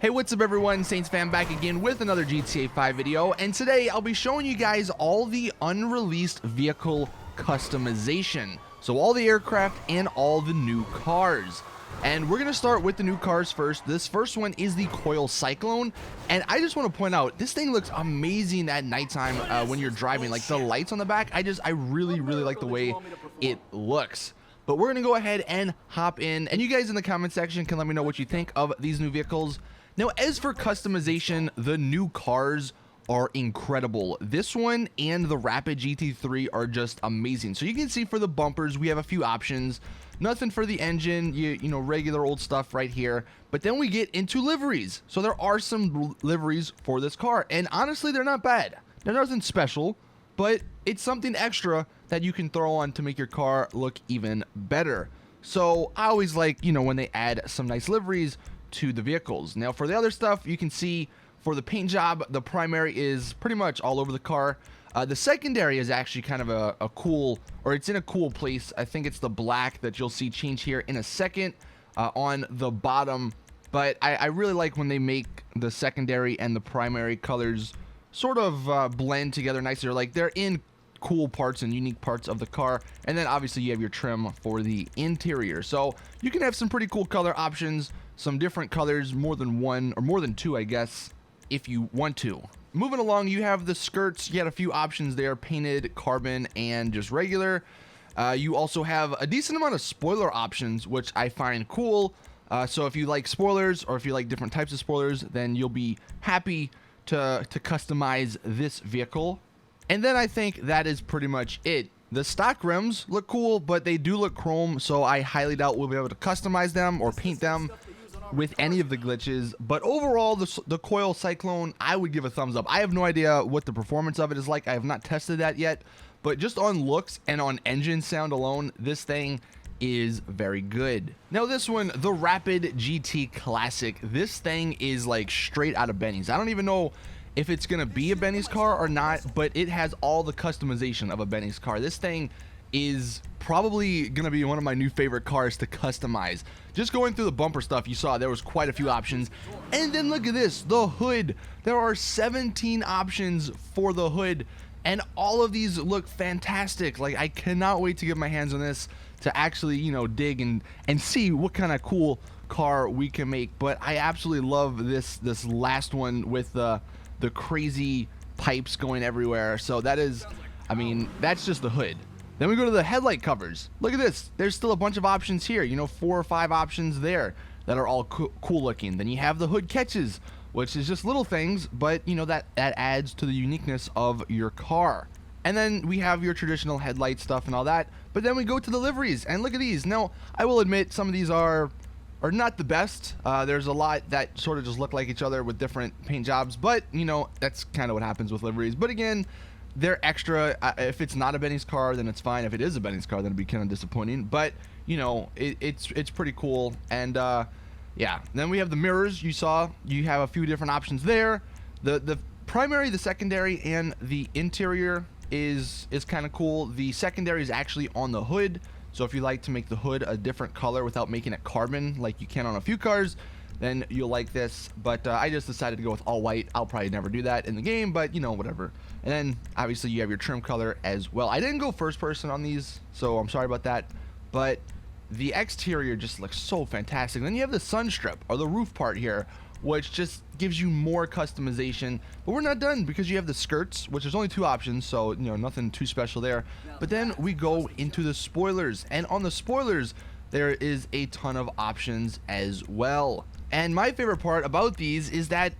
Hey, what's up everyone, Saintsfan back again with another GTA 5 video, and today I'll be showing you guys all the unreleased vehicle customization. So all the aircraft and all the new cars. And we're gonna start with the new cars first. This first one is the Coil Cyclone, and I just want to point out, this thing looks amazing at nighttime when you're driving. Like the lights on the back, I really like the way it looks. But we're gonna go ahead and hop in, and you guys in the comment section can let me know what you think of these new vehicles. Now, as for customization, the new cars are incredible. This one and the Rapid GT3 are just amazing. So you can see for the bumpers, we have a few options. Nothing for the engine, you know, regular old stuff right here. But then we get into liveries. So there are some liveries for this car, and honestly, they're not bad. They're nothing special, but it's something extra that you can throw on to make your car look even better. So I always like, you know, when they add some nice liveries to the vehicles. Now for the other stuff, you can see for the paint job, the primary is pretty much all over the car. The secondary is actually kind of a cool, or it's in a cool place. I think it's the black that you'll see change here in a second on the bottom. But I really like when they make the secondary and the primary colors sort of blend together nicely. Like they're in cool parts and unique parts of the car. And then obviously you have your trim for the interior. So you can have some pretty cool color options, some different colors, more than one or more than two, I guess, if you want to. Moving along, you have the skirts. You had a few options there, painted, carbon, and just regular. You also have a decent amount of spoiler options, which I find cool. So if you like spoilers, or if you like different types of spoilers, then you'll be happy to customize this vehicle. And then I think that is pretty much it. The stock rims look cool, but they do look chrome, so I highly doubt we'll be able to customize them or paint them with any of the glitches. But overall, the Coil Cyclone, I would give a thumbs up. I have no idea what the performance of it is like. I have not tested that yet, but just on looks and on engine sound alone, this thing is very good. Now this one, the Rapid GT Classic, this thing is like straight out of Benny's. I don't even know if it's gonna be a Benny's car or not, but it has all the customization of a Benny's car. This thing is probably gonna be one of my new favorite cars to customize. Just going through the bumper stuff, you saw there was quite a few options. And then look at this, the hood. There are 17 options for the hood, and all of these look fantastic. Like, I cannot wait to get my hands on this to actually, you know, dig and see what kind of cool car we can make. But I absolutely love this last one with the crazy pipes going everywhere. So that is, I mean, that's just the hood. Then we go to the headlight covers. Look at this. There's still a bunch of options here. You know, 4 or 5 options there that are all cool looking. Then you have the hood catches, which is just little things, but you know, that adds to the uniqueness of your car. And then we have your traditional headlight stuff and all that. But then we go to the liveries, and look at these. Now, I will admit some of these are not the best. There's a lot that sort of just look like each other with different paint jobs, but you know, that's kind of what happens with liveries. But again, they're extra. If it's not a Benny's car, then it's fine. If it is a Benny's car, then it'd be kind of disappointing. But you know, it's pretty cool. And yeah, then we have the mirrors. You saw you have a few different options there. The primary, the secondary, and the interior is kind of cool. The secondary is actually on the hood. So if you like to make the hood a different color without making it carbon like you can on a few cars, then you'll like this. But I just decided to go with all white. I'll probably never do that in the game, but you know, whatever. And then obviously you have your trim color as well. I didn't go first person on these, so I'm sorry about that. But the exterior just looks so fantastic. And then you have the sun strip, or the roof part here, which just gives you more customization. But we're not done, because you have the skirts, which there's only 2 options, so you know, nothing too special there. But then we go into the spoilers, and on the spoilers there is a ton of options as well. And my favorite part about these is that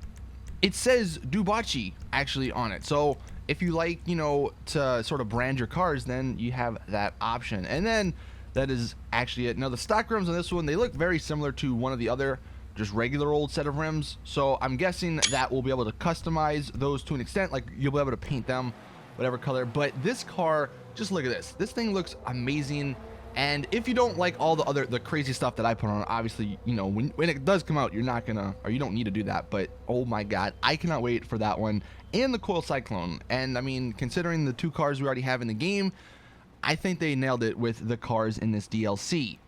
it says Dubachi actually on it. So if you like, you know, to sort of brand your cars, then you have that option. And then that is actually it. Now the stock rims on this one, they look very similar to one of the other just regular old set of rims. So I'm guessing that we'll be able to customize those to an extent. Like, you'll be able to paint them whatever color. But this car, just look at this. This thing looks amazing. And if you don't like all the crazy stuff that I put on, obviously, you know, when it does come out, you're not gonna, or you don't need to do that. But oh my god, I cannot wait for that one and the Coil Cyclone. And I mean, considering the 2 cars we already have in the game, I think they nailed it with the cars in this DLC.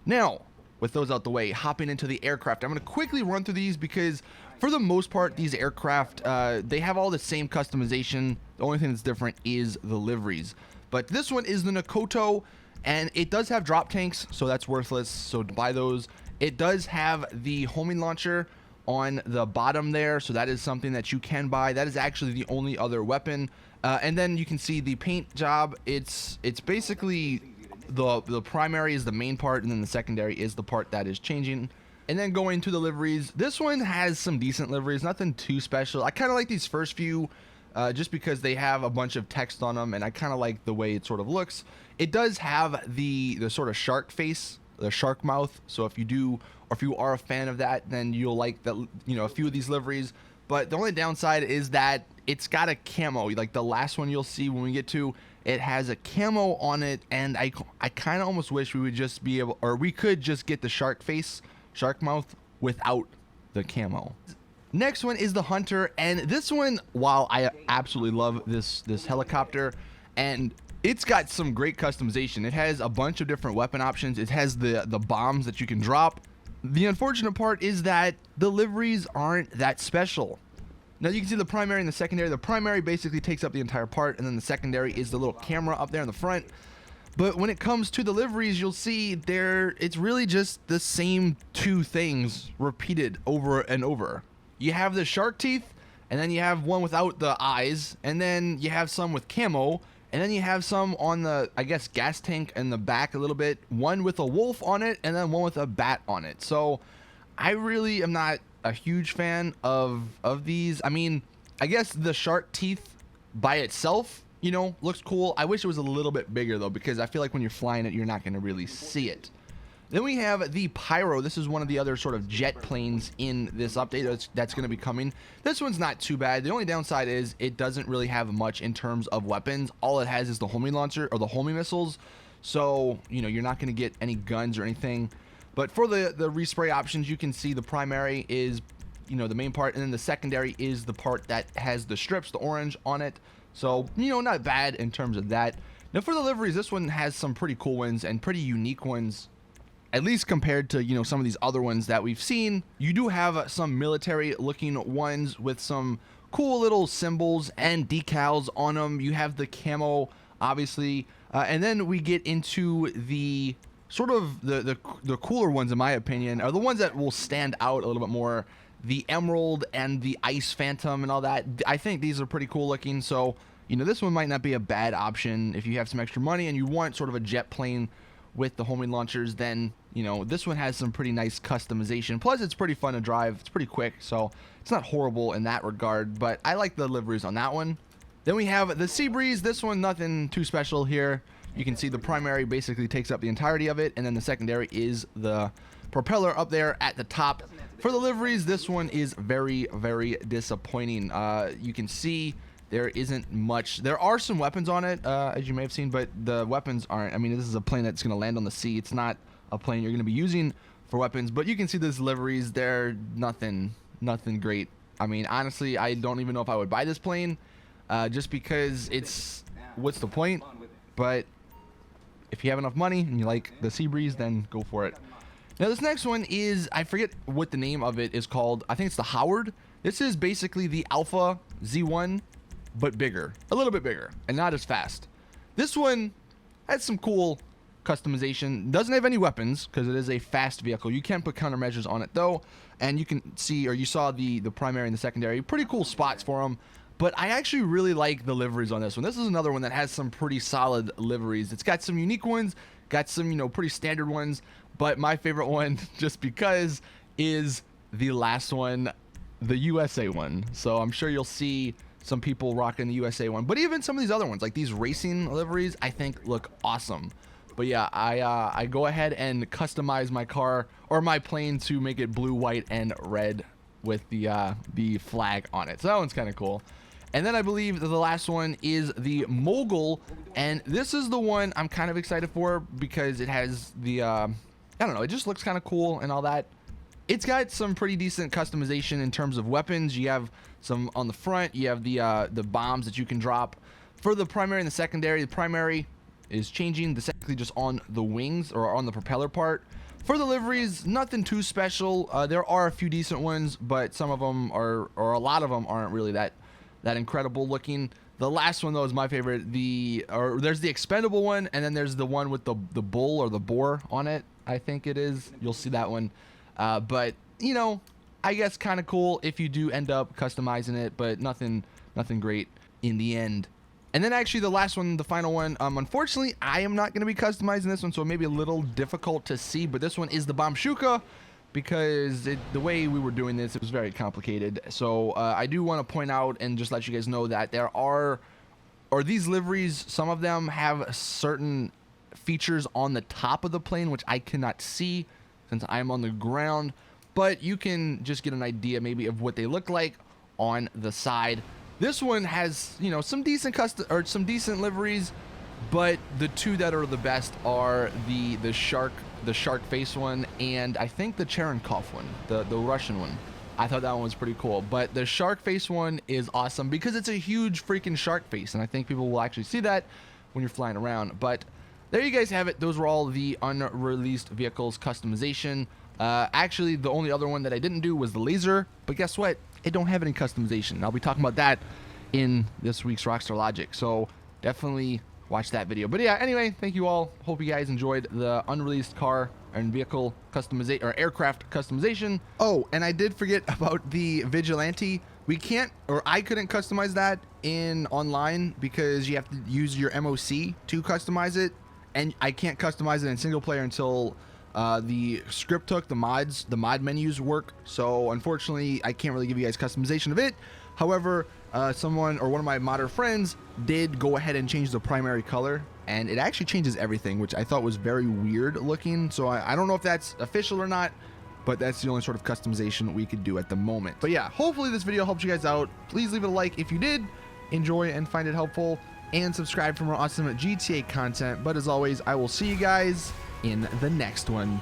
Now, with those out the way, hopping into the aircraft. I'm going to quickly run through these because for the most part, these aircraft, they have all the same customization. The only thing that's different is the liveries. But this one is the Nakoto, and it does have drop tanks, so that's worthless, so to buy those. It does have the homing launcher on the bottom there, so that is something that you can buy. That is actually the only other weapon. And then you can see the paint job. It's basically the primary is the main part, and then the secondary is the part that is changing. And then going to the liveries, this one has some decent liveries, nothing too special. I kind of like these first few just because they have a bunch of text on them, and I kind of like the way it sort of looks. It does have the sort of shark face, the shark mouth, so if you do, or if you are a fan of that, then you'll like that, you know, a few of these liveries. But the only downside is that it's got a camo, like the last one you'll see when we get to, it has a camo on it, and I kind of almost wish we would just be able, or we could just get the shark face, shark mouth without the camo. Next one is the Hunter, and this one, while I absolutely love this helicopter, and it's got some great customization. It has a bunch of different weapon options. It has the bombs that you can drop. The unfortunate part is that the liveries aren't that special. Now you can see the primary and the secondary. The primary basically takes up the entire part, and then the secondary is the little camera up there in the front. But when it comes to the liveries, you'll see it's really just the same two things repeated over and over. You have the shark teeth, and then you have one without the eyes, and then you have some with camo, and then you have some on the, I guess, gas tank in the back a little bit, one with a wolf on it, and then one with a bat on it. So I really am not a huge fan of these. I mean, I guess the shark teeth by itself, you know, looks cool. I wish it was a little bit bigger though, because I feel like when you're flying it, you're not going to really see it. Then we have the Pyro. This is one of the other sort of jet planes in this update that's going to be coming. This one's not too bad. The only downside is it doesn't really have much in terms of weapons. All it has is the homing launcher, or the homing missiles. So, you know, you're not going to get any guns or anything. But for the respray options, you can see the primary is, you know, the main part, and then the secondary is the part that has the strips, the orange on it. So, you know, not bad in terms of that. Now for the liveries, this one has some pretty cool ones and pretty unique ones, at least compared to, you know, some of these other ones that we've seen. You do have some military looking ones with some cool little symbols and decals on them. You have the camo, obviously, and then we get into the sort of the cooler ones, in my opinion, are the ones that will stand out a little bit more. The Emerald and the Ice Phantom and all that. I think these are pretty cool looking. So, you know, this one might not be a bad option if you have some extra money and you want sort of a jet plane with the homing launchers. Then, you know, this one has some pretty nice customization. Plus, it's pretty fun to drive. It's pretty quick, so it's not horrible in that regard. But I like the liveries on that one. Then we have the Sea Breeze. This one, nothing too special here. You can see the primary basically takes up the entirety of it, and then the secondary is the propeller up there at the top. For the liveries, this one is very, very disappointing. You can see there isn't much. There are some weapons on it, as you may have seen, but the weapons aren't. I mean, this is a plane that's going to land on the sea. It's not a plane you're going to be using for weapons, but you can see these liveries. They're nothing great. I mean, honestly, I don't even know if I would buy this plane, just because it's, what's the point? But if you have enough money and you like the Sea Breeze, then go for it. Now this next one is, I forget what the name of it is called. I think it's the Howard. This is basically the Alpha Z1, but bigger, a little bit bigger, and not as fast. This one has some cool customization. Doesn't have any weapons because it is a fast vehicle. You can put countermeasures on it though, and you can see, or you saw the primary and the secondary, pretty cool spots for them. But I actually really like the liveries on this one. This is another one that has some pretty solid liveries. It's got some unique ones, got some, you know, pretty standard ones. But my favorite one, just because, is the last one, the USA one. So I'm sure you'll see some people rocking the USA one. But even some of these other ones, like these racing liveries, I think look awesome. But yeah, I go ahead and customize my car or my plane to make it blue, white, and red with the flag on it. So that one's kind of cool. And then I believe that the last one is the Mogul, and this is the one I'm kind of excited for because it has the, I don't know, it just looks kind of cool and all that. It's got some pretty decent customization in terms of weapons. You have some on the front, you have the bombs that you can drop. For the primary and the primary is changing, the secondary just on the wings or on the propeller part. For the liveries, nothing too special. There are a few decent ones, but some of them are, or a lot of them aren't really that incredible looking. The last one though is my favorite. There's the expendable one, and then there's the one with the bull or the boar on it, I think it is. You'll see that one. But you know, I guess kind of cool if you do end up customizing it, but nothing great in the end. And then actually the last one, the final one, unfortunately I am not going to be customizing this one, so it may be a little difficult to see, but this one is the Bombshuka, because the way we were doing this, it was very complicated. So I do want to point out and just let you guys know that there are, or these liveries, some of them have certain features on the top of the plane which I cannot see since I'm on the ground, but you can just get an idea maybe of what they look like on the side. This one has, you know, some decent decent liveries, but the two that are the best are the shark face one, and I think the Cherenkov one, the Russian one. I thought that one was pretty cool, but the shark face one is awesome because it's a huge freaking shark face, and I think people will actually see that when you're flying around. But there you guys have it. Those were all the unreleased vehicles customization. Actually, the only other one that I didn't do was the laser, but guess what? It don't have any customization. I'll be talking about that in this week's Rockstar Logic, so definitely watch that video. But yeah, anyway, thank you all. Hope you guys enjoyed the unreleased car and vehicle customization, or aircraft customization. Oh, and I did forget about the Vigilante. We can't, or I couldn't customize that in online because you have to use your MOC to customize it, and I can't customize it in single player until the script hook, the mod menus work. So unfortunately I can't really give you guys customization of it. However, someone or one of my modder friends did go ahead and change the primary color, and it actually changes everything, which I thought was very weird looking. So I don't know if that's official or not, but that's the only sort of customization we could do at the moment. But yeah, hopefully this video helped you guys out. Please leave it a like if you did enjoy and find it helpful, and subscribe for more awesome GTA content. But as always, I will see you guys in the next one.